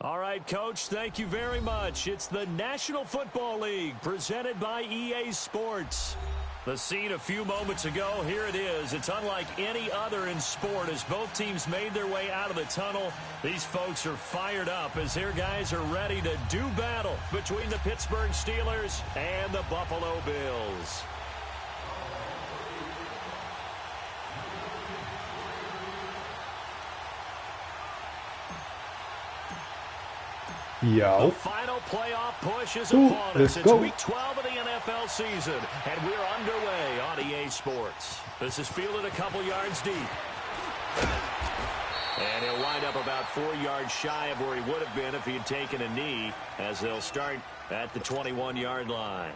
All right, Coach, thank you very much. It's the National Football League presented by EA Sports. The scene a few moments ago, here it is. It's unlike any other in sport as both teams made their way out of the tunnel. These folks are fired up as their guys are ready to do battle between the Pittsburgh Steelers and the Buffalo Bills. Yo. The final playoff push is upon us. It's week 12 of the NFL season, and we're underway on EA Sports. This is fielded a couple yards deep. And he'll wind up about 4 yards shy of where he would have been if he had taken a knee, as they'll start at the 21-yard line.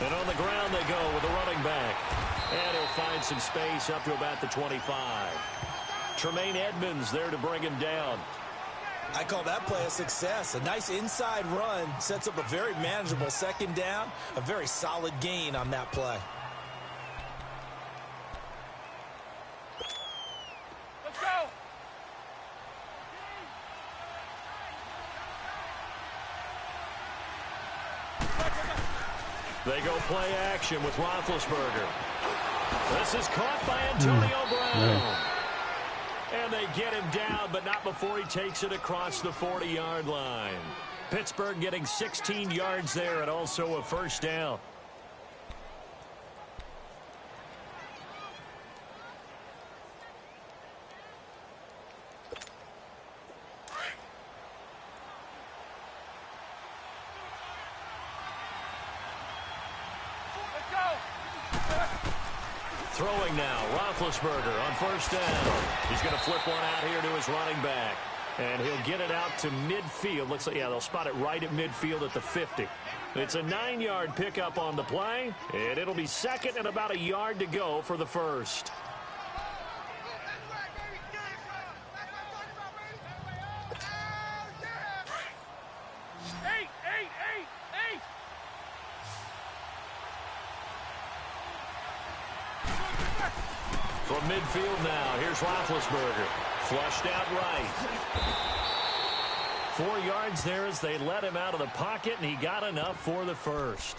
And on the ground they go with the running back. And he'll find some space up to about the 25. Tremaine Edmonds there to bring him down. I call that play a success. A nice inside run sets up a very manageable second down. A very solid gain on that play. Let's go. They go play action with Roethlisberger. This is caught by Antonio Brown. And they get him down, but not before he takes it across the 40-yard line. Pittsburgh getting 16 yards there and also a first down. Throwing now, Roethlisberger on first down. He's going to flip one out here to his running back. And he'll get it out to midfield. Looks like, yeah, they'll spot it right at midfield at the 50. It's a 9-yard pickup on the play. And it'll be second and about a yard to go for the first. From midfield now, here's Roethlisberger. Flushed out right. 4 yards there as they let him out of the pocket, and he got enough for the first.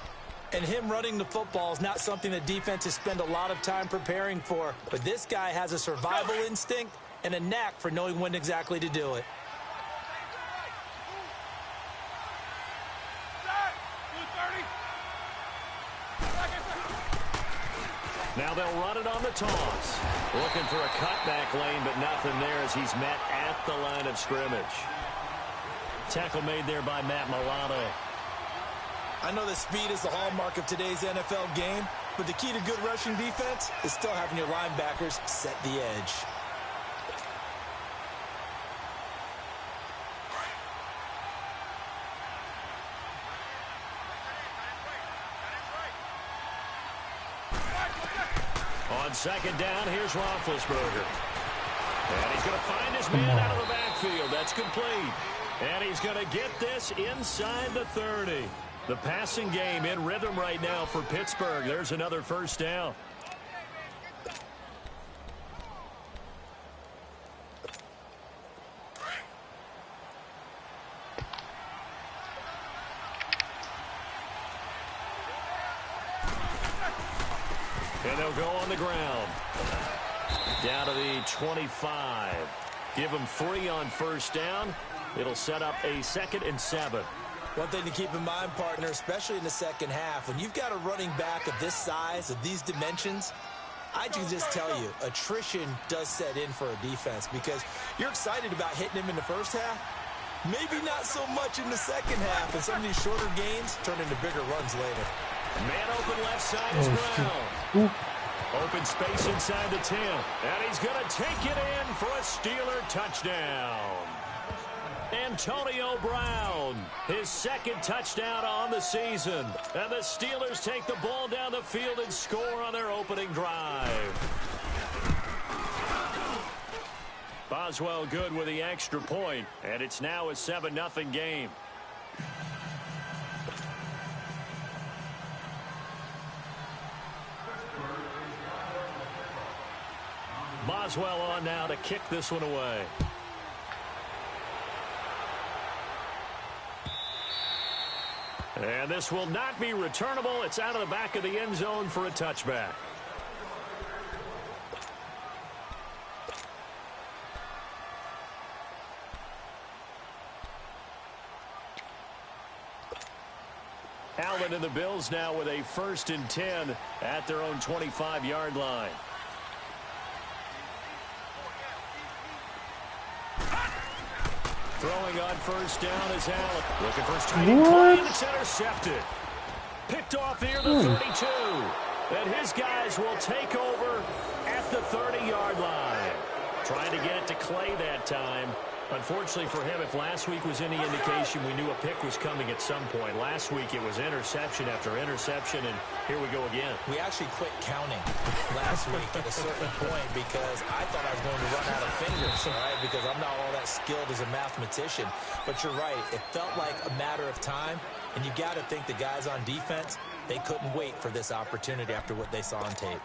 And him running the football is not something that defenses spend a lot of time preparing for. But this guy has a survival instinct and a knack for knowing when exactly to do it. Now they'll run it on the toss. Looking for a cutback lane, but nothing there as he's met at the line of scrimmage. Tackle made there by Matt Milano. I know that speed is the hallmark of today's NFL game, but the key to good rushing defense is still having your linebackers set the edge. On second down, here's Roethlisberger. And he's going to find his man out of the backfield. That's complete. And he's going to get this inside the 30. The passing game in rhythm right now for Pittsburgh. There's another first down. And they'll go on the ground. Down to the 25. Give them 3 on first down. It'll set up a 2nd and 7. One thing to keep in mind, partner, especially in the second half, when you've got a running back of this size, of these dimensions, I can just tell you, attrition does set in for a defense because you're excited about hitting him in the first half. Maybe not so much in the second half, and some of these shorter gains turn into bigger runs later. Man open left side is Brown. Open space inside the 10. And he's going to take it in for a Steeler touchdown. Antonio Brown, his second touchdown on the season. And the Steelers take the ball down the field and score on their opening drive. Boswell good with the extra point, and it's now a 7-0 game. Boswell on now to kick this one away. And this will not be returnable. It's out of the back of the end zone for a touchback. Allen and the Bills now with a 1st and 10 at their own 25-yard line. Throwing on 1st down is Allen. Looking for his tight end play, and it's intercepted. Picked off near the 32. And his guys will take over at the 30-yard line. Trying to get it to Clay that time. Unfortunately for him, if last week was any indication, we knew a pick was coming at some point. Last week it was interception after interception, and here we go again. We actually quit counting last week at a certain point because I thought I was going to run out of fingers, all right, because I'm not all that skilled as a mathematician. But you're right. It felt like a matter of time, and you got to think the guys on defense, they couldn't wait for this opportunity after what they saw on tape.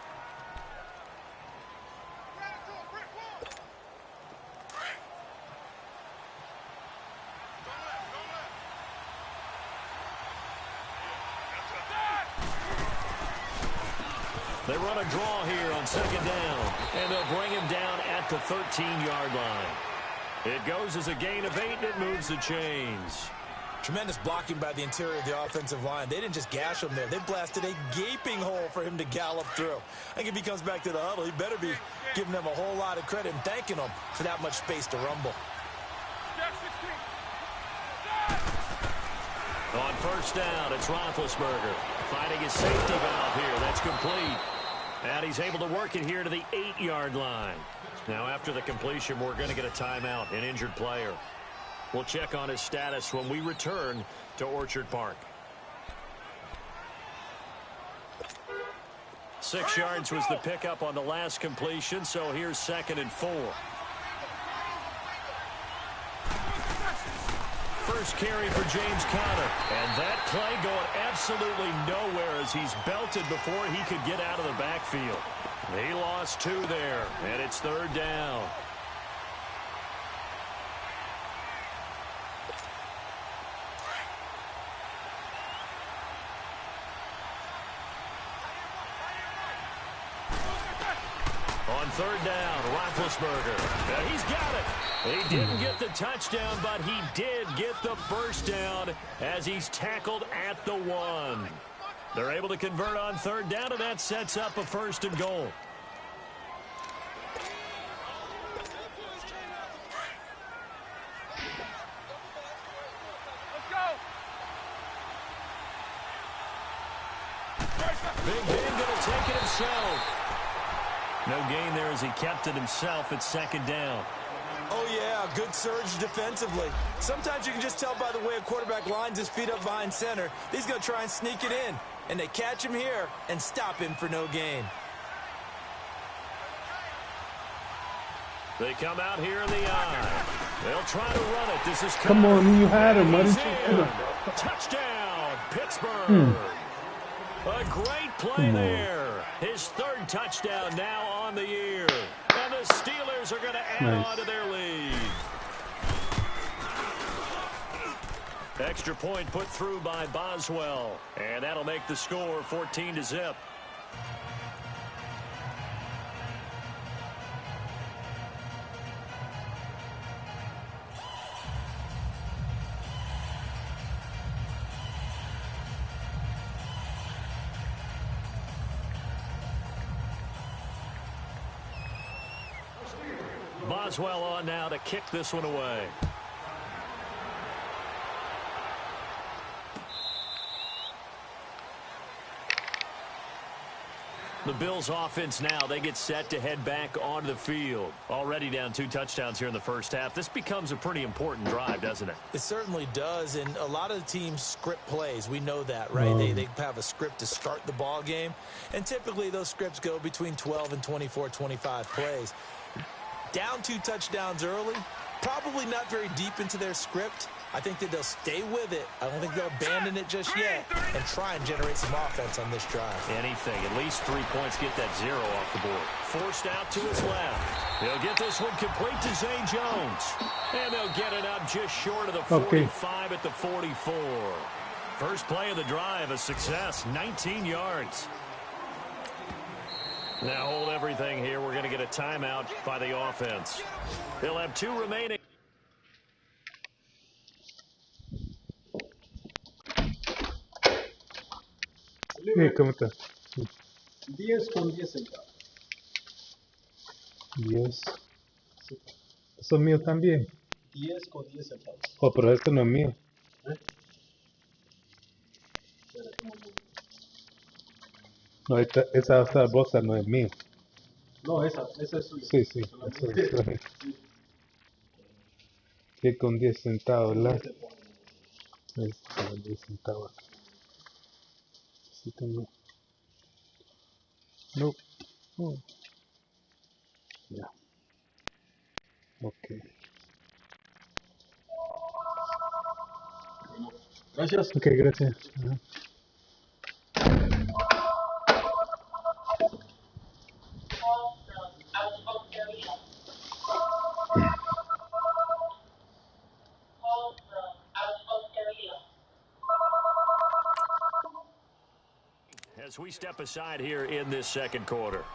They run a draw here on 2nd down, and they'll bring him down at the 13-yard line. It goes as a gain of 8, and it moves the chains. Tremendous blocking by the interior of the offensive line. They didn't just gash him there. They blasted a gaping hole for him to gallop through. I think if he comes back to the huddle, he better be giving them a whole lot of credit and thanking them for that much space to rumble. On 1st down, it's Roethlisberger finding his safety valve here. That's complete. And he's able to work it here to the 8-yard line. Now, after the completion, we're going to get a timeout, an injured player. We'll check on his status when we return to Orchard Park. 6 yards was the pickup on the last completion, so here's 2nd and 4. First carry for James Conner. And that play going absolutely nowhere as he's belted before he could get out of the backfield. He lost 2 there, and it's 3rd down. On 3rd down, Roethlisberger. Now he's got it. He didn't get the touchdown, but he did get the 1st down as he's tackled at the 1. They're able to convert on 3rd down, and that sets up a 1st and goal. Big Ben going to take it himself. No gain there as he kept it himself at 2nd down. Oh, yeah, good surge defensively. Sometimes you can just tell by the way a quarterback lines his feet up behind center. He's going to try and sneak it in. And they catch him here and stop him for no gain. They come out here in the eye. They'll try to run it. This is come on, you had him. Why didn't you hit him? Touchdown, Pittsburgh. A great play there. His 3rd touchdown now on the year. And the Steelers are going to add on to their lead. Extra point put through by Boswell. And that'll make the score 14-0. Boswell on now to kick this one away. The Bills offense now, they get set to head back onto the field. Already down 2 touchdowns here in the first half. This becomes a pretty important drive, doesn't it? It certainly does, and a lot of the teams script plays. We know that, right? They have a script to start the ball game, and typically those scripts go between 12 and 24, 25 plays. Down 2 touchdowns early, probably not very deep into their script. I think that they'll stay with it. I don't think they'll abandon it just yet and try and generate some offense on this drive. Anything. At least 3 points, get that 0 off the board. Forced out to his left. He'll get this one complete to Zay Jones. And they'll get it up just short of the 45 at the 44. First play of the drive, a success, 19 yards. Now hold everything here. We're going to get a timeout by the offense. They'll have 2 remaining. ¿Cómo está? 10 con 10 centavos. 10. ¿Eso es mío también? 10 con 10 centavos. Oh, pero esto no es mío. No, esa bolsa no es mía. No, esa es suya. Sí, eso es. Que con 10 centavos, ¿verdad? Es con 10 centavos. Sí tengo. No. Oh. Ya. Ok. Gracias. Ok, gracias. As we step aside here in this second quarter.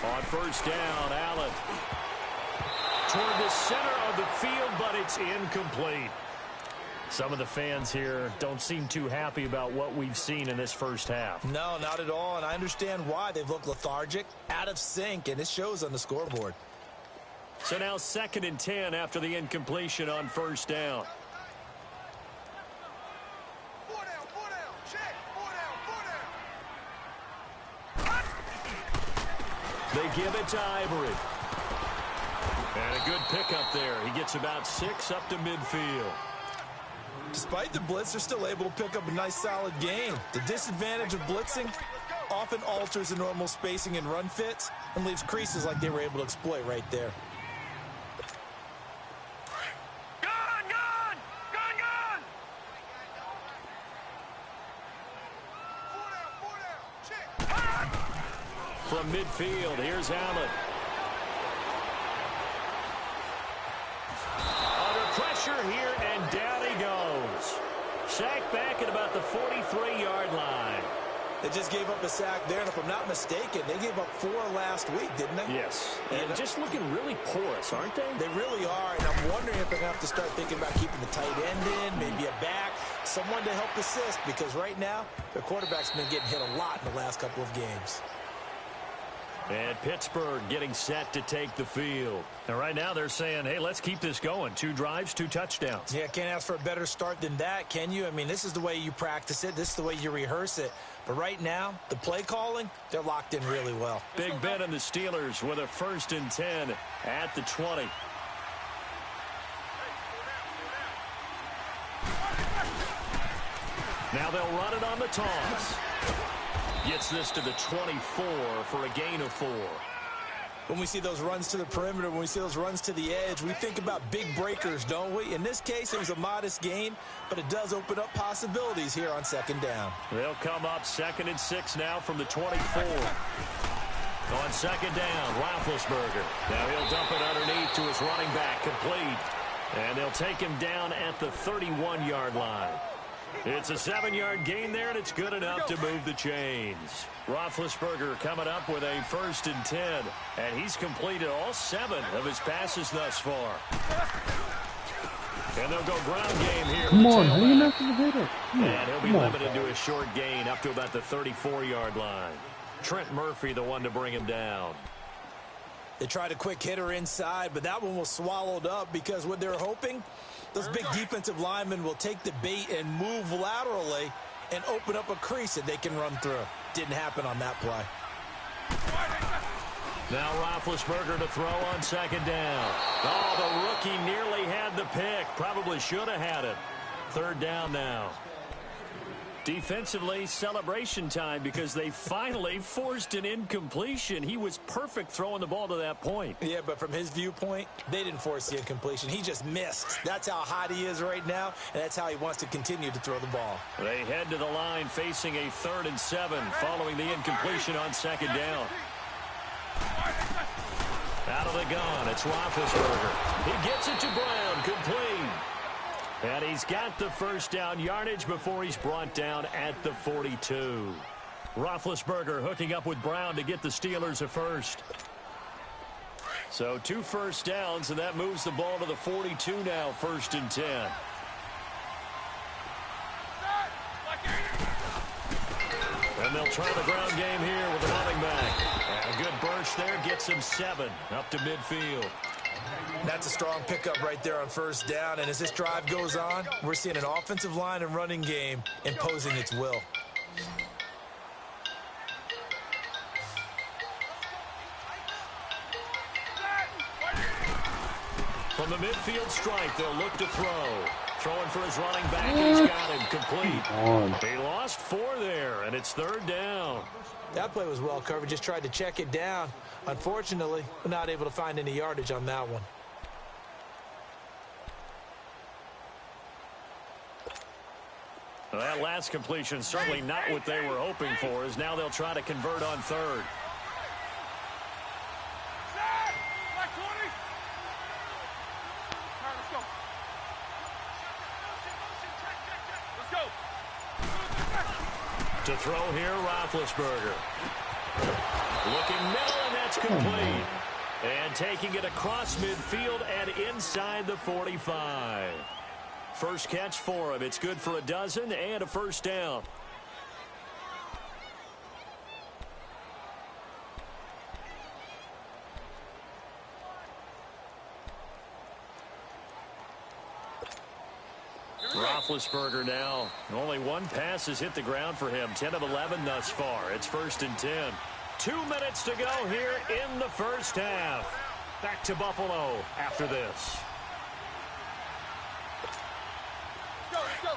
On first down, Allen. Toward the center of the field, but it's incomplete. Some of the fans here don't seem too happy about what we've seen in this first half. No, not at all, and I understand why. They've looked lethargic, out of sync, and it shows on the scoreboard. So now 2nd and 10 after the incompletion on first down. They give it to Ivory. And a good pickup there. He gets about 6 up to midfield. Despite the blitz, they're still able to pick up a nice, solid gain. The disadvantage of blitzing often alters the normal spacing and run fits and leaves creases like they were able to exploit right there. From midfield, here's Allen. Under pressure here, and down he goes. Sack back at about the 43-yard line. They just gave up a sack there, and if I'm not mistaken, they gave up 4 last week, didn't they? Yes. And just looking really porous, aren't they? They really are, and I'm wondering if they're going to have to start thinking about keeping the tight end in, maybe a back, someone to help assist, because right now, their quarterback's been getting hit a lot in the last couple of games. And Pittsburgh getting set to take the field. And right now they're saying, hey, let's keep this going. 2 drives, 2 touchdowns. Yeah, can't ask for a better start than that, can you? I mean, this is the way you practice it. This is the way you rehearse it. But right now, the play calling, they're locked in really well. Big Ben and the Steelers with a 1st and 10 at the 20. Now they'll run it on the toss. Gets this to the 24 for a gain of 4. When we see those runs to the perimeter, when we see those runs to the edge, we think about big breakers, don't we? In this case, it was a modest gain, but it does open up possibilities here on 2nd down. They'll come up 2nd and 6 now from the 24. On 2nd down, Roethlisberger. Now he'll dump it underneath to his running back, complete. And they'll take him down at the 31-yard line. It's a 7-yard gain there, and it's good enough to move the chains. Roethlisberger coming up with a 1st and 10, and he's completed all 7 of his passes thus far. And they'll go ground game here. Come on, how you not going to hit it? And he'll be limited to a short gain up to about the 34-yard line. Trent Murphy, the one to bring him down. They tried a quick hitter inside, but that one was swallowed up because what they're hoping, those big defensive linemen will take the bait and move laterally and open up a crease that they can run through. Didn't happen on that play. Now Roethlisberger to throw on second down. Oh, the rookie nearly had the pick. Probably should have had it. Third down now. Defensively, celebration time because they finally forced an incompletion. He was perfect throwing the ball to that point. Yeah, but from his viewpoint, they didn't force the incompletion. He just missed. That's how hot he is right now, and that's how he wants to continue to throw the ball. They head to the line facing a 3rd and 7 following the incompletion on second down. Out of the gun, it's Roethlisberger. He gets it to Brown, complete. And he's got the first down yardage before he's brought down at the 42. Roethlisberger hooking up with Brown to get the Steelers a first. So 2 first downs, and that moves the ball to the 42 now, 1st and 10. And they'll try the ground game here with the running back. And a good burst there gets him 7 up to midfield. That's a strong pickup right there on first down. And as this drive goes on, we're seeing an offensive line and running game imposing its will. From the midfield strike, they'll look to throw. Throwing for his running back. He's got him complete. He lost 4 there, and it's 3rd down. That play was well covered. Just tried to check it down. Unfortunately, we're not able to find any yardage on that one. Well, that last completion certainly not what they were hoping for, as now they'll try to convert on 3rd. To throw here, Roethlisberger. Looking middle, and that's complete. And taking it across midfield and inside the 45. First catch for him. It's good for a dozen and a first down. Roethlisberger now. Only 1 pass has hit the ground for him. 10 of 11 thus far. It's 1st and 10. 2 minutes to go here in the first half. Back to Buffalo after this. Let's go.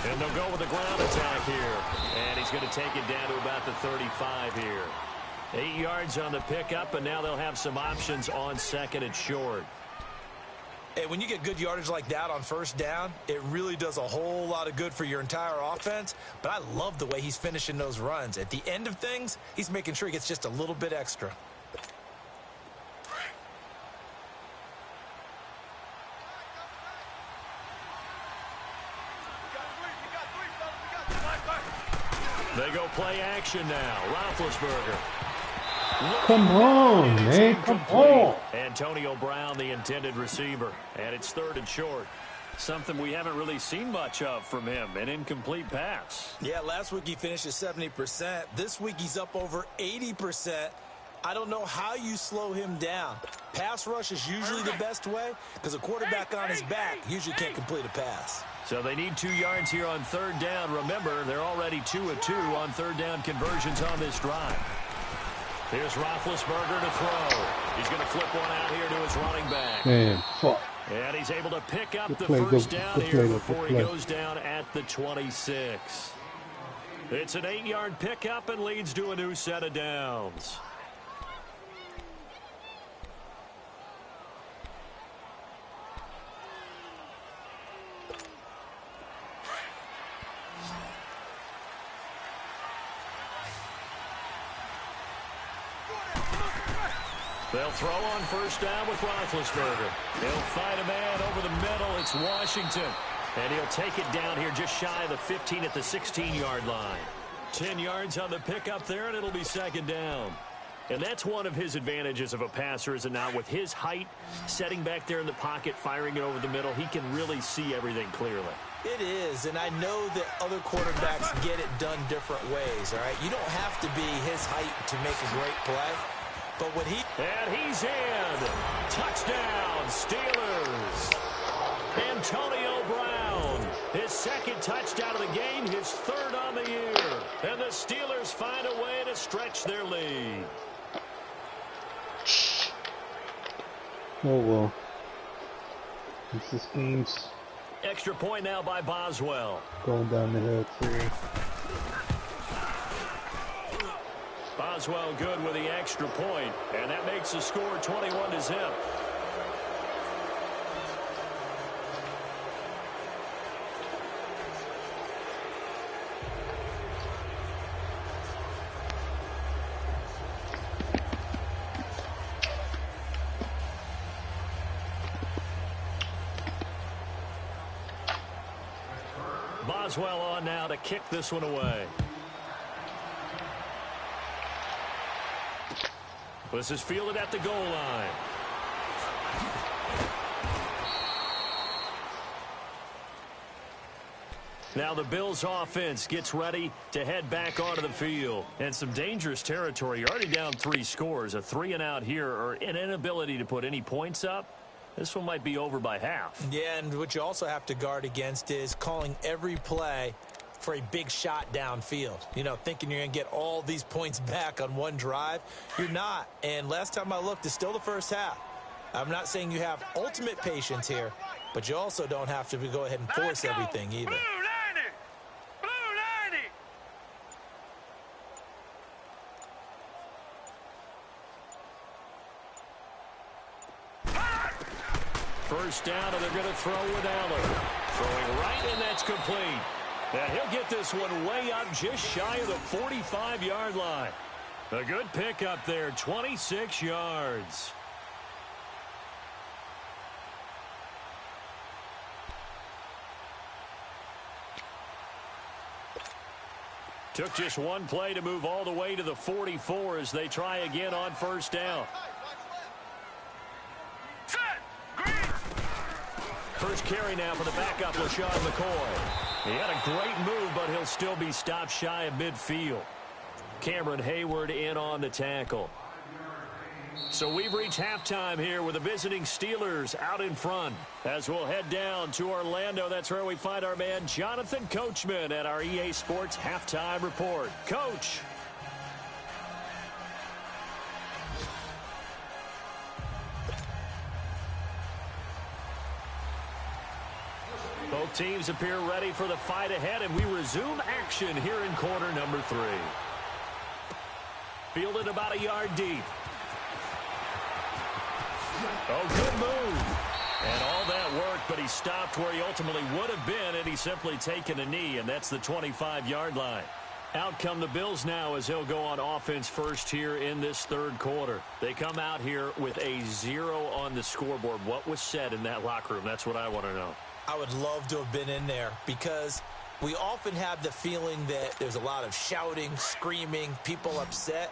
And they'll go with a ground attack here. And he's going to take it down to about the 35 here. 8 yards on the pickup, and now they'll have some options on 2nd and short. Hey, when you get good yardage like that on first down, it really does a whole lot of good for your entire offense. But I love the way he's finishing those runs. At the end of things, he's making sure he gets just a little bit extra. They go play action now. Roethlisberger. Come on, man. Come on. Antonio Brown, the intended receiver. And it's 3rd and short. Something we haven't really seen much of from him. An incomplete pass. Yeah, last week he finished at 70%. This week he's up over 80%. I don't know how you slow him down. Pass rush is usually the best way because a quarterback on his back usually can't complete a pass. So they need 2 yards here on 3rd down. Remember, they're already 2 of 2 on 3rd down conversions on this drive. Here's Roethlisberger to throw. He's going to flip one out here to his running back. Man, fuck. And he's able to pick up the play, first down here before he play. goes down at the 26. It's an 8-yard pickup and leads to a new set of downs. They'll throw on first down with Roethlisberger. He'll find a man over the middle. It's Washington. And he'll take it down here just shy of the 15 at the 16-yard line. 10 yards on the pickup there, and it'll be 2nd down. And that's one of his advantages of a passer, is it not? With his height, setting back there in the pocket, firing it over the middle, he can really see everything clearly. It is, and I know that other quarterbacks get it done different ways, all right? You don't have to be his height to make a great play, but when he... And he's in. Touchdown, Steelers. Antonio Brown, his second touchdown of the game, his third on the year. And the Steelers find a way to stretch their lead. Oh, well. This is games. Extra point now by Boswell. Going down the hill, too. Boswell good with the extra point, and that makes the score 21-0. Boswell on now to kick this one away. This is fielded at the goal line. Now the Bills offense gets ready to head back onto the field. And some dangerous territory. You're already down 3 scores. A 3-and-out here, or an inability to put any points up. This one might be over by half. Yeah, and what you also have to guard against is calling every play for a big shot downfield. You know, thinking you're going to get all these points back on one drive. You're not. And last time I looked, it's still the first half. I'm not saying you have ultimate patience here, but you also don't have to go ahead and force everything either. Blue 90! Blue 90! First down, and they're going to throw with Allen. Throwing right, and that's complete. Now he'll get this one way up just shy of the 45-yard line. A good pickup there, 26 yards. Took just one play to move all the way to the 44 as they try again on first down. Set! Green! First carry now for the backup, LaShawn McCoy. He had a great move, but he'll still be stopped shy of midfield. Cameron Hayward in on the tackle. So we've reached halftime here with the visiting Steelers out in front. As we'll head down to Orlando, that's where we find our man Jonathan Coachman at our EA Sports Halftime Report. Coach. Both teams appear ready for the fight ahead, and we resume action here in quarter number 3. Fielded about a yard deep. Oh, good move. And all that work, but he stopped where he ultimately would have been had he simply taken a knee, and that's the 25-yard line. Out come the Bills now as they'll go on offense first here in this third quarter. They come out here with a 0 on the scoreboard. What was said in that locker room? That's what I want to know. I would love to have been in there because we often have the feeling that there's a lot of shouting, screaming, people upset.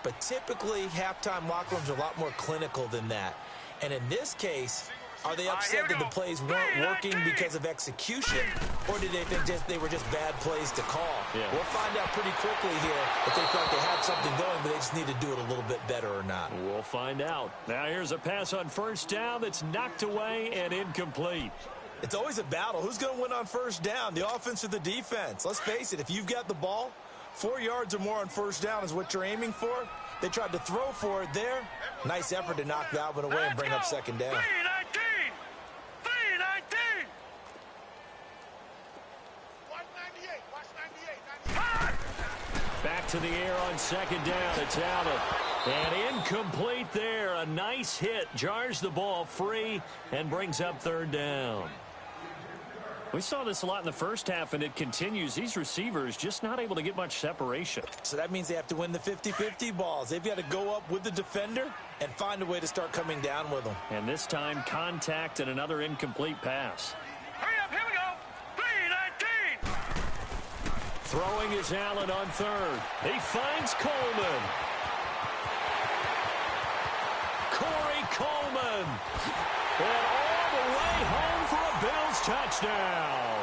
But typically, halftime locker rooms are a lot more clinical than that. And in this case, are they upset that the plays weren't working because of execution, or did they think they were just bad plays to call? Yeah. We'll find out pretty quickly here if they felt they had something going, but they just need to do it a little bit better or not. We'll find out. Now here's a pass on first down that's knocked away and incomplete. It's always a battle. Who's going to win on first down, the offense or the defense? Let's face it, if you've got the ball, 4 yards or more on first down is what you're aiming for. They tried to throw for it there. Nice effort to knock that one away and bring up second down. 319! 319! Watch 98. Watch 98. Back to the air on second down. It's Allen. And incomplete there. A nice hit. Jars the ball free and brings up third down. We saw this a lot in the first half, and it continues. These receivers just not able to get much separation. So that means they have to win the 50-50 balls. They've got to go up with the defender and find a way to start coming down with them. And this time, contact and another incomplete pass. Hurry up, here we go. 319! Throwing is Allen on third. He finds Coleman. Corey Coleman. And all the way home for a Bills touchdown.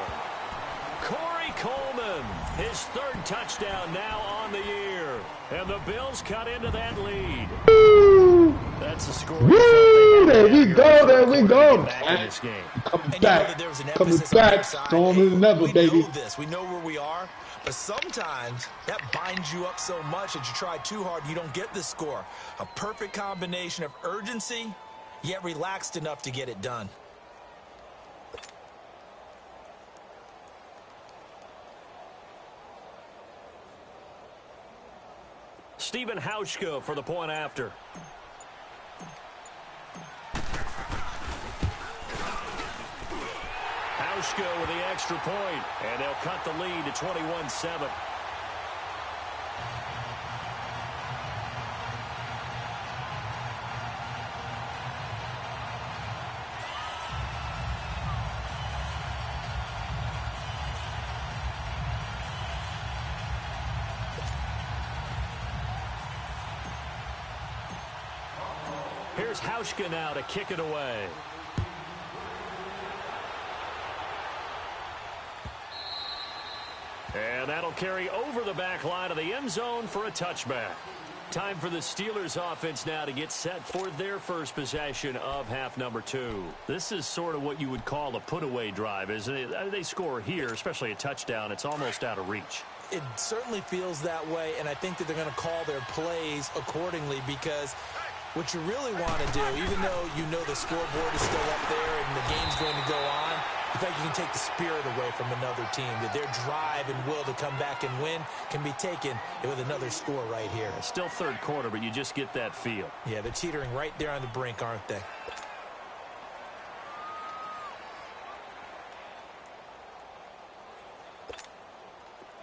Corey Coleman, his third touchdown now on the year. And the Bills cut into that lead. That's the score. There we go, there we go. Back in this game. Coming And back, you know that there was an coming emphasis on their back, side. storm is never, we baby. know this. We know where we are. But sometimes that binds you up so much that you try too hard, you don't get the score. A perfect combination of urgency, yet relaxed enough to get it done. Stephen Hauschka for the point after. Hauschka with the extra point, and they'll cut the lead to 21-7. Here's Hauschka now to kick it away. And that'll carry over the back line of the end zone for a touchback. Time for the Steelers offense now to get set for their first possession of half number 2. This is sort of what you would call a put-away drive, isn't it? They score here, especially a touchdown. It's almost out of reach. It certainly feels that way, and I think that they're going to call their plays accordingly because what you really want to do, even though you know the scoreboard is still up there and the game's going to go on, in fact, you can take the spirit away from another team, that their drive and will to come back and win can be taken with another score right here. Still third quarter, but you just get that feel. Yeah, they're teetering right there on the brink, aren't they?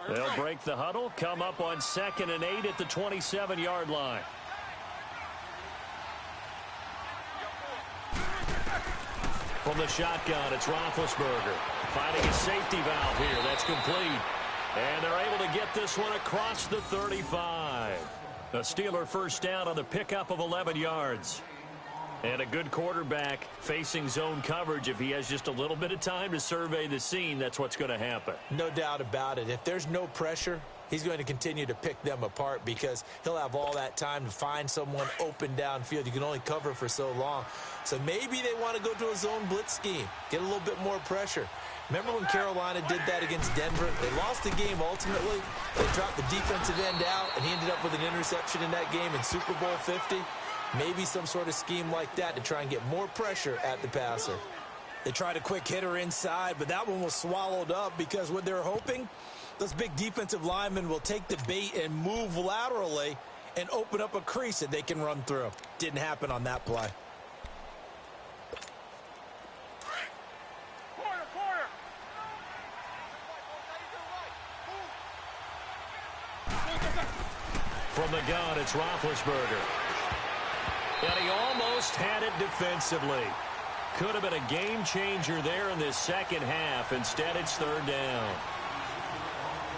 They'll break the huddle, come up on 2nd and 8 at the 27-yard line. From the shotgun, it's Roethlisberger finding a safety valve here. That's complete. And they're able to get this one across the 35. A Steeler first down on the pickup of 11 yards. And a good quarterback facing zone coverage. If he has just a little bit of time to survey the scene, that's what's going to happen. No doubt about it. If there's no pressure, he's going to continue to pick them apart because he'll have all that time to find someone open downfield. You can only cover for so long. So maybe they want to go to a zone blitz scheme, get a little bit more pressure. Remember when Carolina did that against Denver? They lost the game ultimately. They dropped the defensive end out, and he ended up with an interception in that game in Super Bowl 50. Maybe some sort of scheme like that to try and get more pressure at the passer. They tried a quick hitter inside, but that one was swallowed up because what they're hoping, those big defensive linemen will take the bait and move laterally and open up a crease that they can run through. Didn't happen on that play. From the gun, it's Roethlisberger. And he almost had it defensively. Could have been a game changer there in this second half. Instead, it's third down.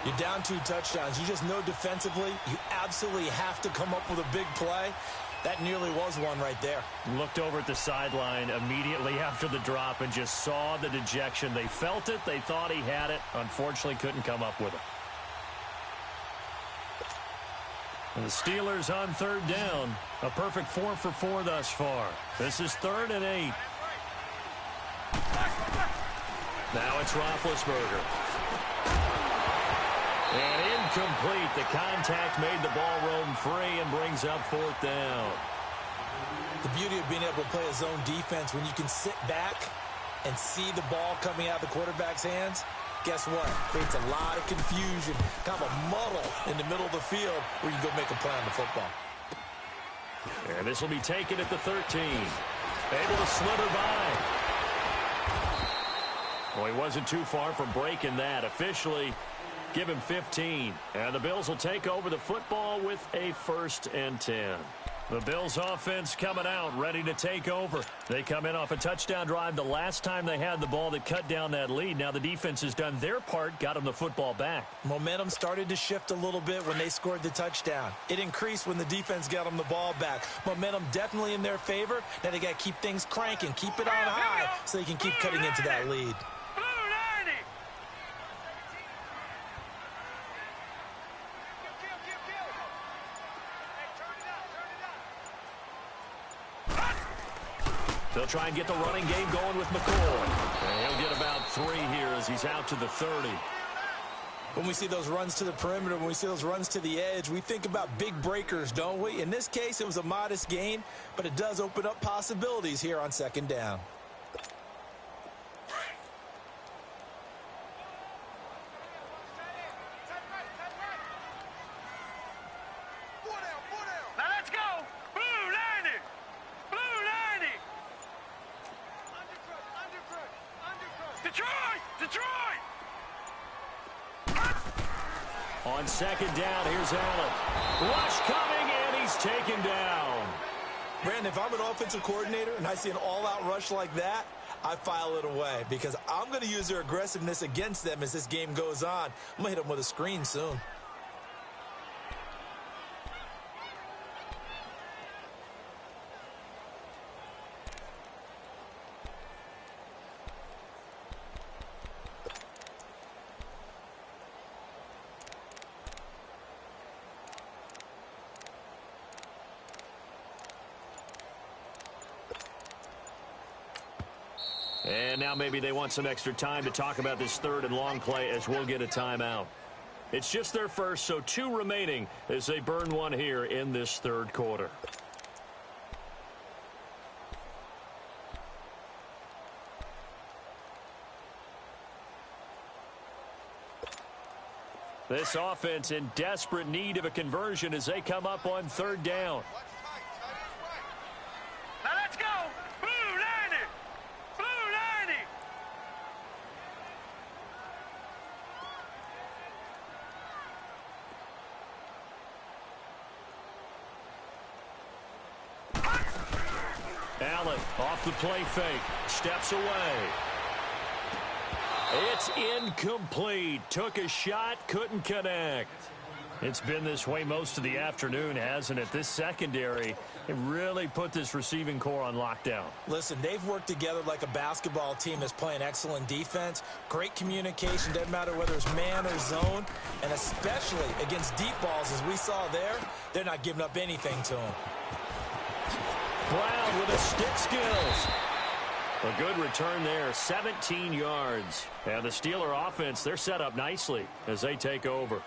You're down 2 touchdowns. You just know defensively you absolutely have to come up with a big play. That nearly was one right there. Looked over at the sideline immediately after the drop and just saw the dejection. They felt it. They thought he had it. Unfortunately, couldn't come up with it. And the Steelers on third down. A perfect 4 for 4 thus far. This is 3rd and 8. Now it's Roethlisberger. And incomplete. The contact made the ball roam free and brings up 4th down. The beauty of being able to play a zone defense when you can sit back and see the ball coming out of the quarterback's hands. Guess what? Creates a lot of confusion, kind of a muddle in the middle of the field where you can go make a play on the football. And this will be taken at the 13. Able to slither by. Well, he wasn't too far from breaking that. Officially, give him 15. And the Bills will take over the football with a 1st and 10. The Bills offense coming out, ready to take over. They come in off a touchdown drive the last time they had the ball that cut down that lead. Now the defense has done their part, got them the football back. Momentum started to shift a little bit when they scored the touchdown. It increased when the defense got them the ball back. Momentum definitely in their favor. Now they got to keep things cranking, keep it on high so they can keep cutting into that lead. They'll try and get the running game going with McCoy. And he'll get about 3 here as he's out to the 30. When we see those runs to the perimeter, when we see those runs to the edge, we think about big breakers, don't we? In this case, it was a modest gain, but it does open up possibilities here on second down. Now let's go. Blue 90. Blue 90. Detroit. Detroit. On second down, here's Allen. Rush coming, and he's taken down. Brandon, if I'm an offensive coordinator and I see an all-out rush like that, I file it away because I'm going to use their aggressiveness against them as this game goes on. I'm going to hit them with a screen soon. And now maybe they want some extra time to talk about this third and long play as we'll get a timeout. It's just their first, so 2 remaining as they burn one here in this third quarter. This offense in desperate need of a conversion as they come up on third down. Now let's go. Blue 90. Blue 90. Allen off the play fake, steps away. It's incomplete. Took a shot, couldn't connect. It's been this way most of the afternoon, hasn't it? This secondary, it really put this receiving core on lockdown. Listen, they've worked together like a basketball team that's playing excellent defense. Great communication, doesn't matter whether it's man or zone. And especially against deep balls, as we saw there, they're not giving up anything to them. Brown with the stick skills. A good return there, 17 yards. And the Steeler offense, they're set up nicely as they take over.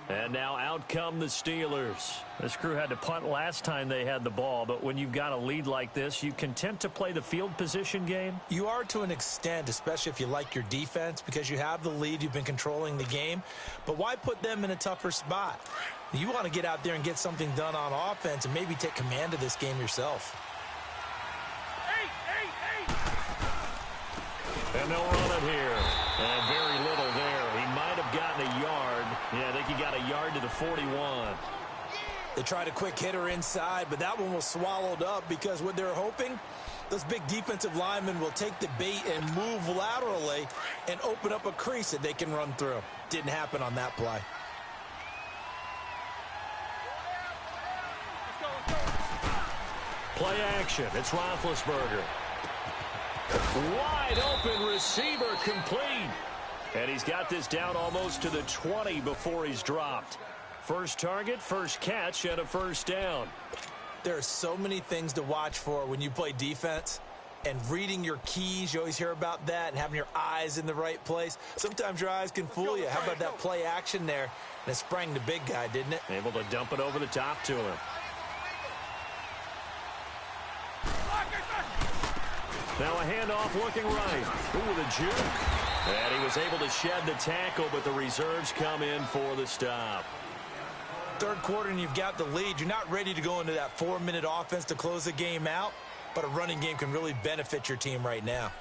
And now out come the Steelers. This crew had to punt last time they had the ball, but when you've got a lead like this, you content to play the field position game? You are to an extent, especially if you like your defense, because you have the lead, you've been controlling the game. But why put them in a tougher spot? You want to get out there and get something done on offense and maybe take command of this game yourself. And they'll run it here. And very little there. He might have gotten a yard. Yeah, I think he got a yard to the 41. They tried a quick hitter inside, but that one was swallowed up because what they're hoping, those big defensive linemen will take the bait and move laterally and open up a crease that they can run through. Didn't happen on that play. Play action. It's Roethlisberger. Wide open receiver complete. And he's got this down almost to the 20 before he's dropped. First target, first catch, and a first down. There are so many things to watch for when you play defense. And reading your keys, you always hear about that, and having your eyes in the right place. Sometimes your eyes can fool you. How about that play action there? And it sprang the big guy, didn't it? Able to dump it over the top to him. Now a handoff looking right. Ooh, the juke. And he was able to shed the tackle, but the reserves come in for the stop. Third quarter and you've got the lead. You're not ready to go into that 4-minute offense to close the game out, but a running game can really benefit your team right now.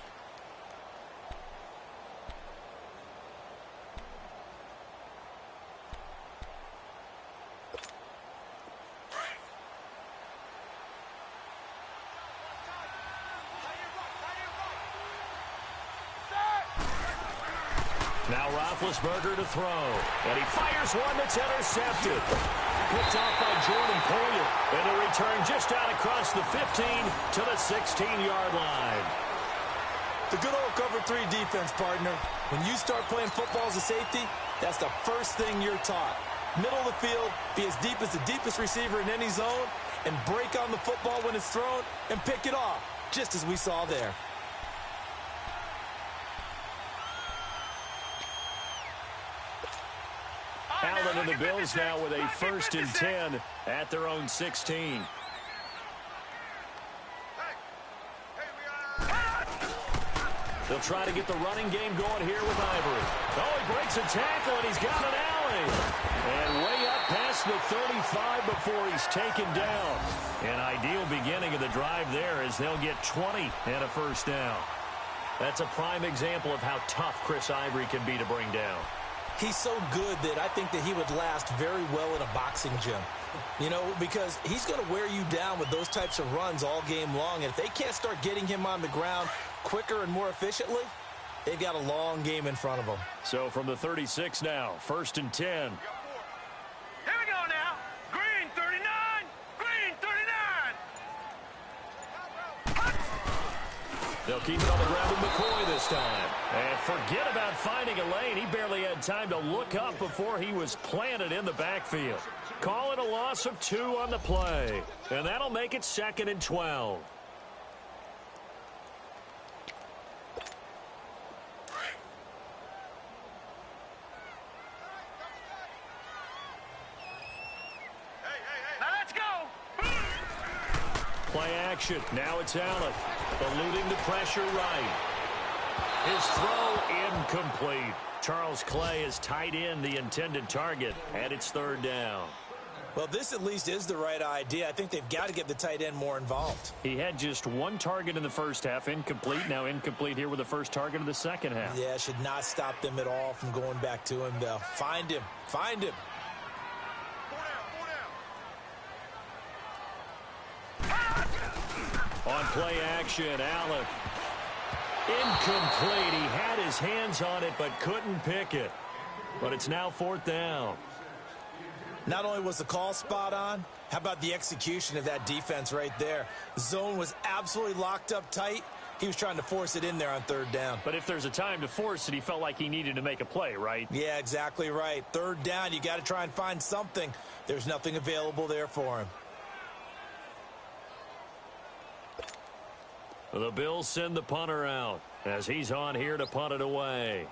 Now Roethlisberger to throw. And he fires one that's intercepted. Picked off by Jordan Poyer. And a return just out across the 15 to the 16-yard line. The good old cover 3 defense, partner. When you start playing football as a safety, that's the first thing you're taught. Middle of the field, be as deep as the deepest receiver in any zone, and break on the football when it's thrown and pick it off. just as we saw there. Allen and the Bills now with a 1st and 10 at their own 16. They'll try to get the running game going here with Ivory. Oh, he breaks a tackle, and he's got an alley. And way up past the 35 before he's taken down. An ideal beginning of the drive there as they'll get 20 and a 1st down. That's a prime example of how tough Chris Ivory can be to bring down. He's so good that I think that he would last very well in a boxing gym. You know, because he's going to wear you down with those types of runs all game long. And if they can't start getting him on the ground quicker and more efficiently, they've got a long game in front of them. So from the 36 now, 1st and 10. Here we go now. Green 39. Green 39. They'll keep it on the ground with McCoy this time. And forget about finding a lane. He barely had time to look up before he was planted in the backfield. Call it a loss of 2 on the play. And that'll make it 2nd and 12. Now let's go. Play action. Now it's Allen. Eluding the pressure right. His throw incomplete. Charles Clay has tied in the intended target, and it's 3rd down. Well, this at least is the right idea. I think they've got to get the tight end more involved. He had just 1 target in the first half, incomplete. Now incomplete here with the first target of the second half. Yeah, should not stop them at all from going back to him, though. Find him. Find him. On play action, Allen. Incomplete. He had his hands on it but couldn't pick it. But it's now 4th down. Not only was the call spot on, how about the execution of that defense right there? The zone was absolutely locked up tight. He was trying to force it in there on 3rd down. But if there's a time to force it, he felt like he needed to make a play, right? Yeah, exactly right. 3rd down, you got to try and find something. There's nothing available there for him. The Bills send the punter out as he's on here to punt it away.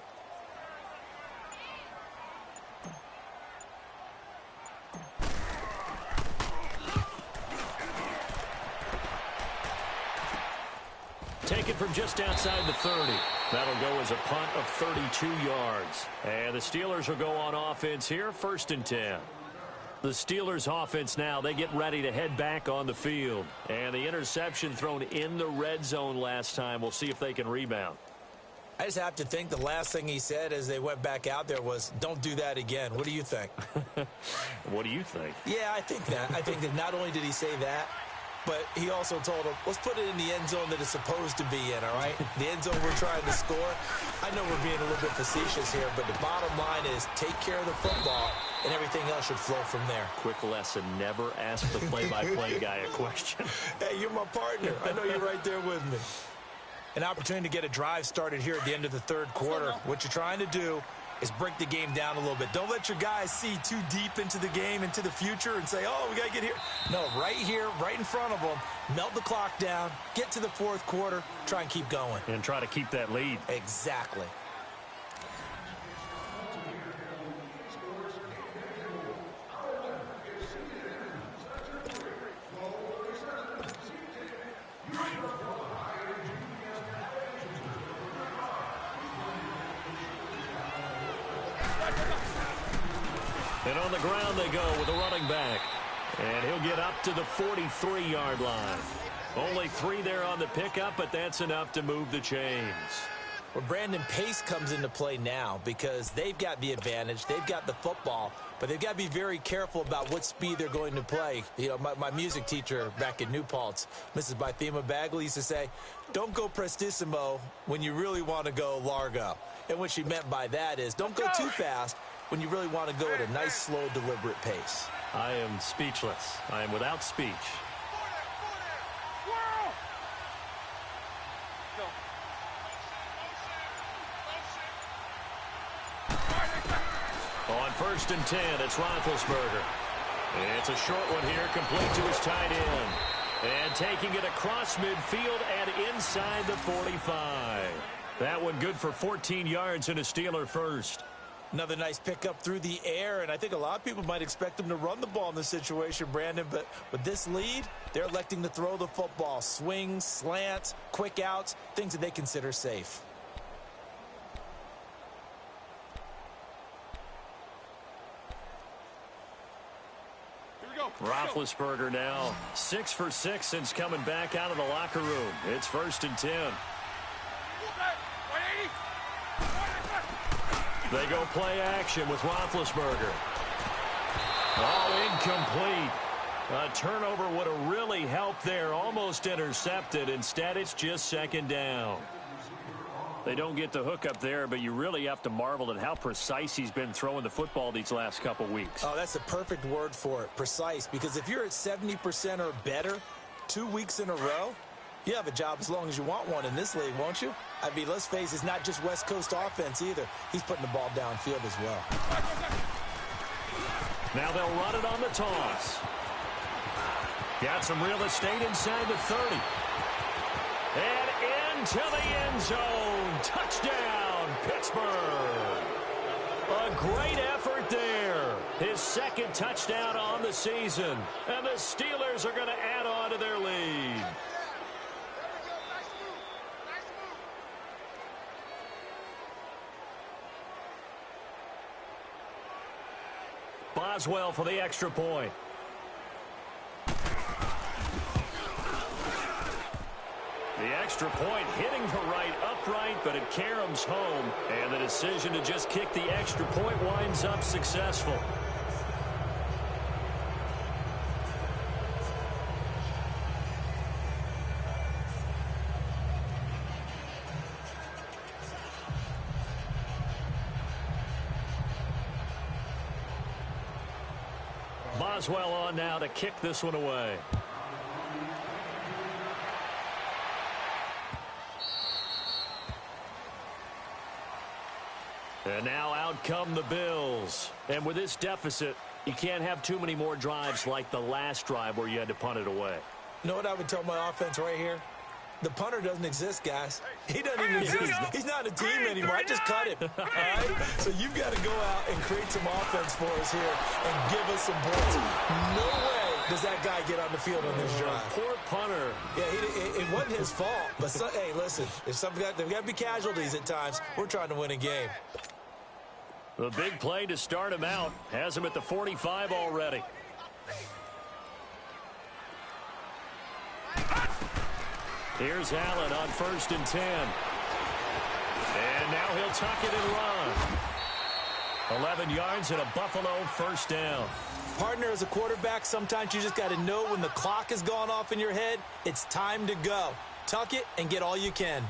Taken from just outside the 30. That'll go as a punt of 32 yards. And the Steelers will go on offense here, 1st and 10. The Steelers offense now, they get ready to head back on the field. And the interception thrown in the red zone last time. We'll see if they can rebound. I just have to think the last thing he said as they went back out there was, don't do that again. What do you think? What do you think? Yeah, I think that. I think that not only did he say that, but he also told him, let's put it in the end zone that it's supposed to be in, all right? The end zone we're trying to score. I know we're being a little bit facetious here, but the bottom line is take care of the football, and everything else should flow from there. Quick lesson, never ask the play-by-play guy a question. Hey, you're my partner. I know you're right there with me. An opportunity to get a drive started here at the end of the 3rd quarter. What you're trying to do is break the game down a little bit. Don't let your guys see too deep into the game, into the future, and say, oh, we got to get here. No, right here, right in front of them, melt the clock down, get to the 4th quarter, try and keep going. And try to keep that lead. Exactly. And on the ground they go with a running back. And he'll get up to the 43-yard line. Only 3 there on the pickup, but that's enough to move the chains. Well, Brandon, pace comes into play now because they've got the advantage. They've got the football, but they've got to be very careful about what speed they're going to play. You know, my music teacher back in New Paltz, Mrs. Bythema Bagley, used to say, don't go prestissimo when you really want to go largo. And what she meant by that is don't go too fast when you really want to go at a nice, slow, deliberate pace. I am speechless. I am without speech. On 1st and 10, it's Roethlisberger. It's a short one here, complete to his tight end. And taking it across midfield and inside the 45. That one good for 14 yards and a Steeler first. Another nice pickup through the air, and I think a lot of people might expect them to run the ball in this situation, Brandon, but with this lead, they're electing to throw the football. Swings, slants, quick outs, things that they consider safe. Roethlisberger now 6 for 6 since coming back out of the locker room. It's 1st and 10. They go play action with Roethlisberger. Oh, incomplete. A turnover would have really helped there. Almost intercepted. Instead, it's just 2nd down. They don't get the hook up there, but you really have to marvel at how precise he's been throwing the football these last couple weeks. Oh, that's the perfect word for it, precise. Because if you're at 70% or better 2 weeks in a row, you have a job as long as you want one in this league, won't you? I mean, let's face it, it's not just West Coast offense either. He's putting the ball downfield as well. Now they'll run it on the toss. Got some real estate inside the 30. And into the end zone. Touchdown, Pittsburgh. A great effort there. His 2nd touchdown on the season. And the Steelers are going to add on to their lead. Boswell for the extra point. The extra point hitting the right upright, but it caroms home. And the decision to just kick the extra point winds up successful. Boswell on now to kick this one away. And now out come the Bills. And with this deficit, you can't have too many more drives like the last drive where you had to punt it away. You know what I would tell my offense right here? The punter doesn't exist, guys. He doesn't even exist. He's not a team anymore. I just cut him. All right? So you've got to go out and create some offense for us here and give us some points. No way does that guy get on the field on this drive. Poor punter. Yeah, it wasn't his fault. But, hey, listen, if there's got to be casualties at times. We're trying to win a game. The big play to start him out has him at the 45 already. Here's Allen on 1st and 10. And now he'll tuck it and run. 11 yards and a Buffalo 1st down. Partner, as a quarterback, sometimes you just got to know when the clock has gone off in your head, it's time to go. Tuck it and get all you can.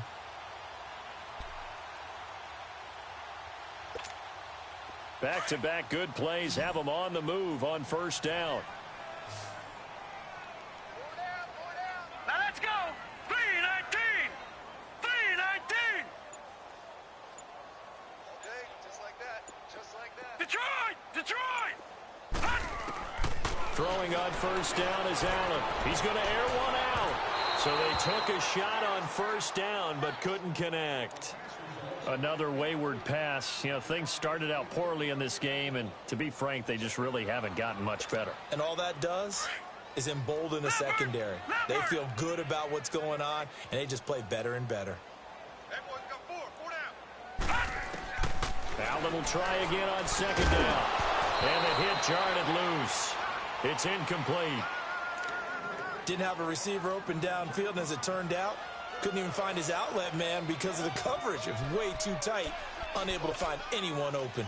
Back-to-back good plays have them on the move on 1st down. Now let's go. 319. 319. Okay, just like that. Just like that. Detroit. Detroit. Throwing on 1st down is Allen. He's going to air one out. So they took a shot on 1st down but couldn't connect. Another wayward pass. You know, things started out poorly in this game, and to be frank, they just really haven't gotten much better. And all that does is embolden the secondary. They feel good about what's going on, and they just play better and better. Hey, boys, got four down. Allen will try again on 2nd down. And the hit jarred it loose. It's incomplete. Didn't have a receiver open downfield, and as it turned out, couldn't even find his outlet man because of the coverage. It was way too tight, unable to find anyone open.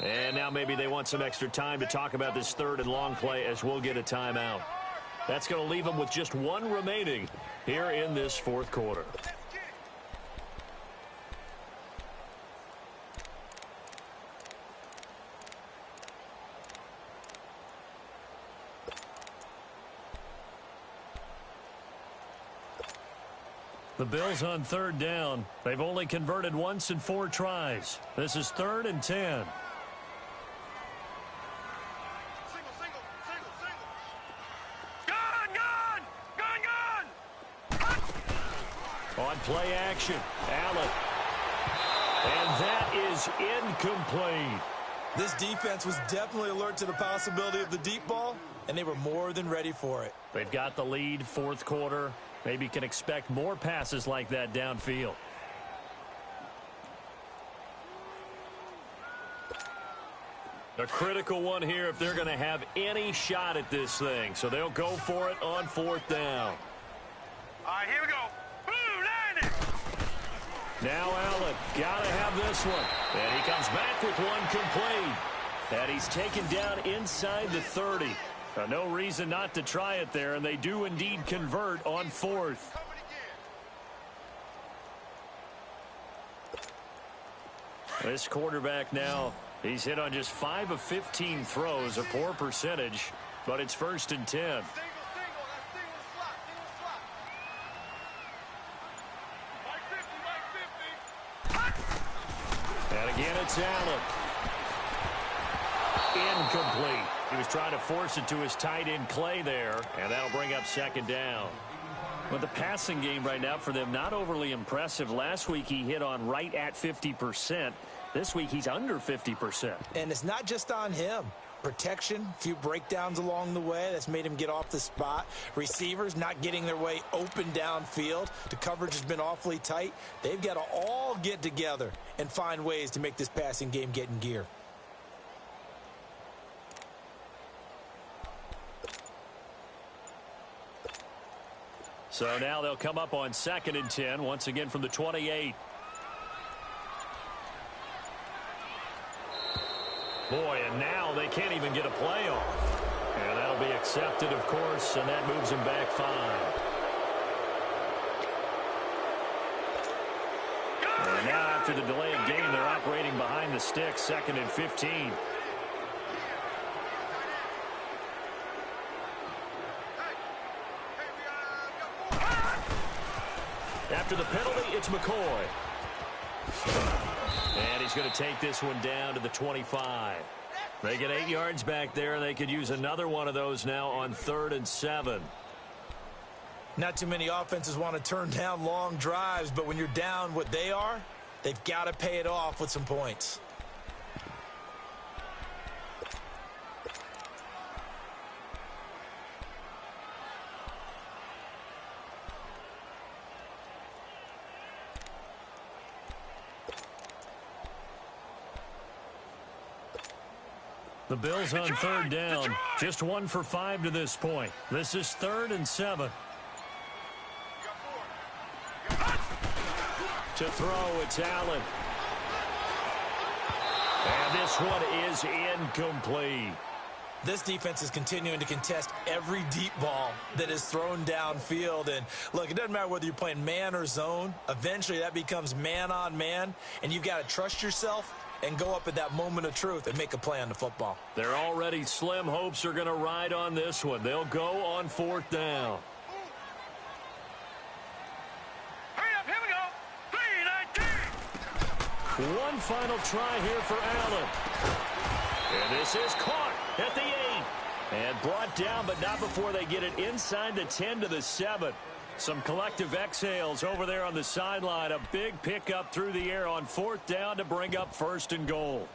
And now maybe they want some extra time to talk about this 3rd and long play as we'll get a timeout. That's going to leave them with just one remaining here in this 4th quarter. The Bills on third down. They've only converted once in 4 tries. This is 3rd and 10. On play action, Allen. And that is incomplete. This defense was definitely alert to the possibility of the deep ball, and they were more than ready for it. They've got the lead, 4th quarter. Maybe can expect more passes like that downfield. A critical one here if they're going to have any shot at this thing. So they'll go for it on 4th down. All right, here we go. Now Allen, got to have this one. And he comes back with one complete. And he's taken down inside the 30. No reason not to try it there, and they do indeed convert on 4th. This quarterback now, he's hit on just 5 of 15 throws, a poor percentage, but it's 1st and 10. And again, it's Allen. Incomplete. He was trying to force it to his tight end Clay there, and that'll bring up 2nd down. But the passing game right now for them, not overly impressive. Last week he hit on right at 50%. This week he's under 50%. And it's not just on him. Protection, a few breakdowns along the way. That's made him get off the spot. Receivers not getting their way open downfield. The coverage has been awfully tight. They've got to all get together and find ways to make this passing game get in gear. So now they'll come up on 2nd and 10, once again from the 28. Boy, and now they can't even get a play off. And that'll be accepted, of course, and that moves him back 5. And now after the delay of game, they're operating behind the sticks, 2nd and 15. After the penalty, it's McCoy. And he's going to take this one down to the 25. They get 8 yards back there, and they could use another one of those now on 3rd and 7. Not too many offenses want to turn down long drives, but when you're down what they are, they've got to pay it off with some points. The Bills on 3rd down, just 1 for 5 to this point. This is 3rd and 7. To throw, it's Allen. And this one is incomplete. This defense is continuing to contest every deep ball that is thrown downfield. And look, it doesn't matter whether you're playing man or zone. Eventually that becomes man on man, and you've got to trust yourself and go up at that moment of truth and make a play on the football. Their already slim hopes are going to ride on this one. They'll go on 4th down. Hurry up, here we go. 3-19. One final try here for Allen. And this is caught at the 8. And brought down, but not before they get it inside the 10 to the 7. Some collective exhales over there on the sideline. A big pickup through the air on 4th down to bring up 1st and goal.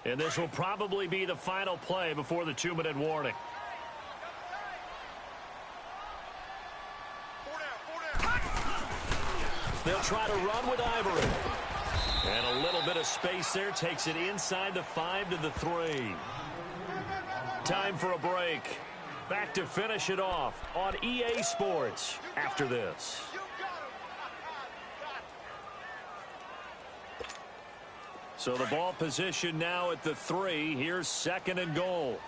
And this will probably be the final play before the 2-minute warning. They'll try to run with Ivory. And a little bit of space there takes it inside the 5 to the 3. Time for a break. Back to finish it off on EA Sports after this. So the ball position now at the 3. Here's 2nd and goal.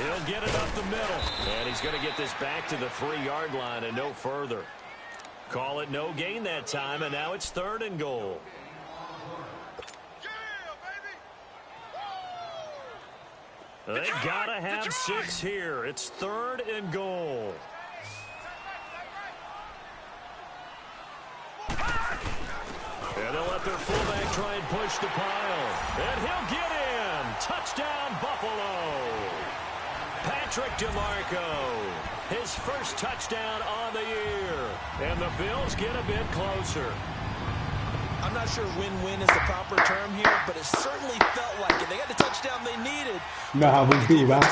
He'll get it up the middle. And he's going to get this back to the 3-yard line and no further. Call it no gain that time, and now it's 3rd and goal. They gotta have 6 here. It's 3rd and goal. And they'll let their fullback try and push the pile. And he'll get in. Touchdown, Buffalo. Patrick DeMarco, his first touchdown on the year. And the Bills get a bit closer. I'm not sure win-win is the proper term here, but it certainly felt like it. They got the touchdown they needed. You know how we do, right?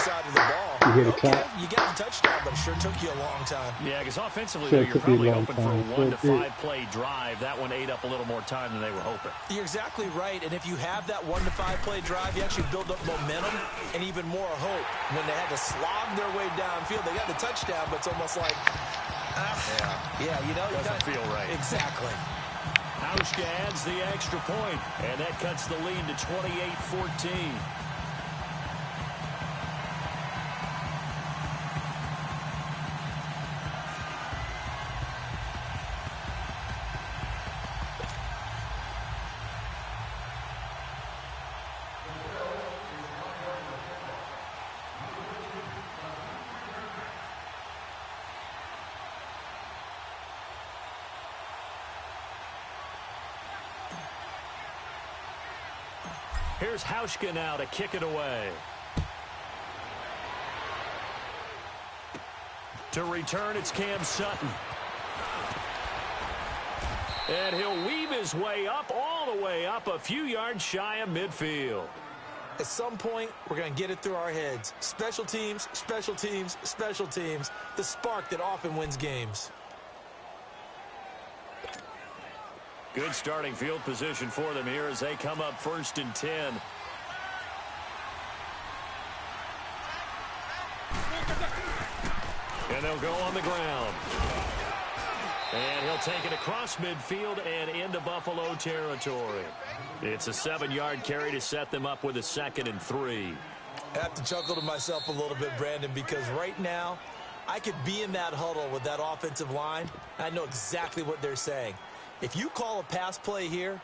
You hit a Okay, clap. you got the touchdown, but it sure took you a long time. Yeah, because offensively, Sure, you're took me probably a long hoping for a time. 1 to 5 play drive. That one ate up a little more time than they were hoping. You're exactly right, and if you have that 1 to 5 play drive, you actually build up momentum and even more hope. When they had to slog their way downfield, they got the touchdown, but it's almost like, yeah, you know, Doesn't feel right. Exactly. Hauschka adds the extra point, and that cuts the lead to 28-14. Here's Hauschka now to kick it away. To return, it's Cam Sutton. And he'll weave his way up, all the way up, a few yards shy of midfield. At some point, we're going to get it through our heads. Special teams, special teams, special teams. The spark that often wins games. Good starting field position for them here as they come up 1st and 10. And they'll go on the ground. And he'll take it across midfield and into Buffalo territory. It's a 7-yard carry to set them up with a 2nd and 3. I have to chuckle to myself a little bit, Brandon, because right now, I could be in that huddle with that offensive line. I know exactly what they're saying. If you call a pass play here,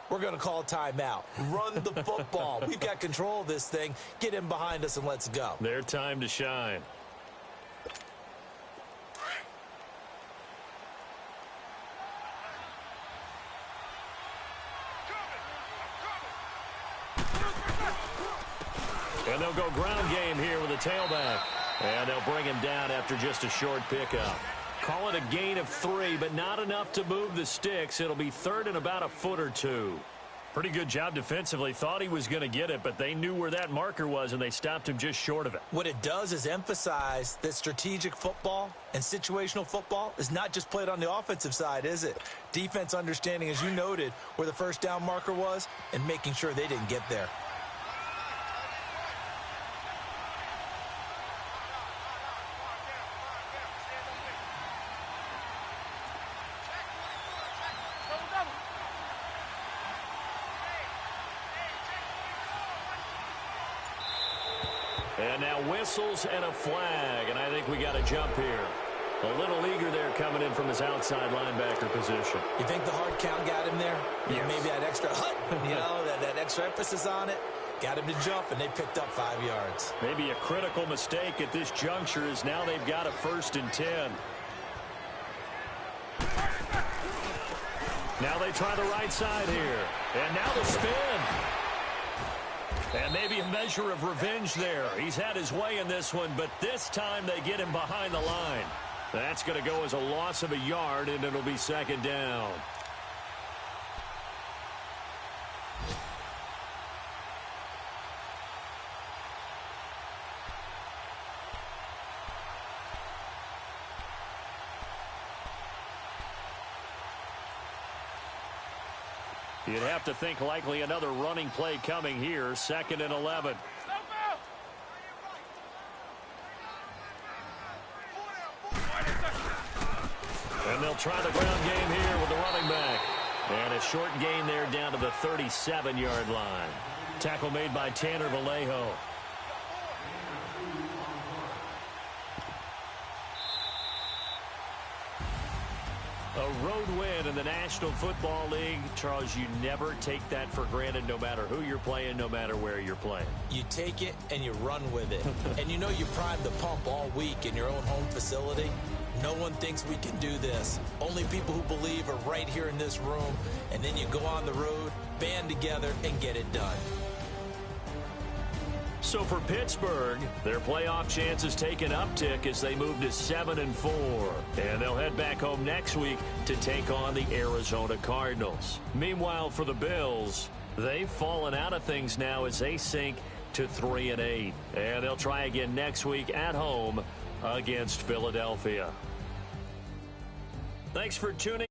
we're going to call a timeout. Run the football. We've got control of this thing. Get in behind us and let's go. Their time to shine. And they'll go ground game here with a tailback. And they'll bring him down after just a short pickup. Call it a gain of 3, but not enough to move the sticks. It'll be 3rd and about a foot or 2. Pretty good job defensively. Thought he was going to get it, but they knew where that marker was, and they stopped him just short of it. What it does is emphasize that strategic football and situational football is not just played on the offensive side, is it? Defense understanding, as you noted, where the first down marker was and making sure they didn't get there. And now whistles and a flag, and I think we got a jump here. A little eager there coming in from his outside linebacker position. You think the hard count got him there? Yes. Maybe that extra that extra emphasis on it got him to jump, and they picked up 5 yards. Maybe a critical mistake at this juncture is now they've got a 1st and 10. Now they try the right side here. And now the spin. And maybe a measure of revenge there. He's had his way in this one, but this time they get him behind the line. That's going to go as a loss of a yard, and it'll be 2nd down. You'd have to think likely another running play coming here. 2nd and 11. And they'll try the ground game here with the running back. And a short gain there down to the 37-yard line. Tackle made by Tanner Vallejo. A road win in the National Football League. Charles, you never take that for granted no matter who you're playing, no matter where you're playing. You take it and you run with it. And you know you primed the pump all week in your own home facility. No one thinks we can do this. Only people who believe are right here in this room. And then you go on the road, band together, and get it done. So for Pittsburgh, their playoff chances take an uptick as they move to 7-4. And they'll head back home next week to take on the Arizona Cardinals. Meanwhile, for the Bills, they've fallen out of things now as they sink to 3-8. And they'll try again next week at home against Philadelphia. Thanks for tuning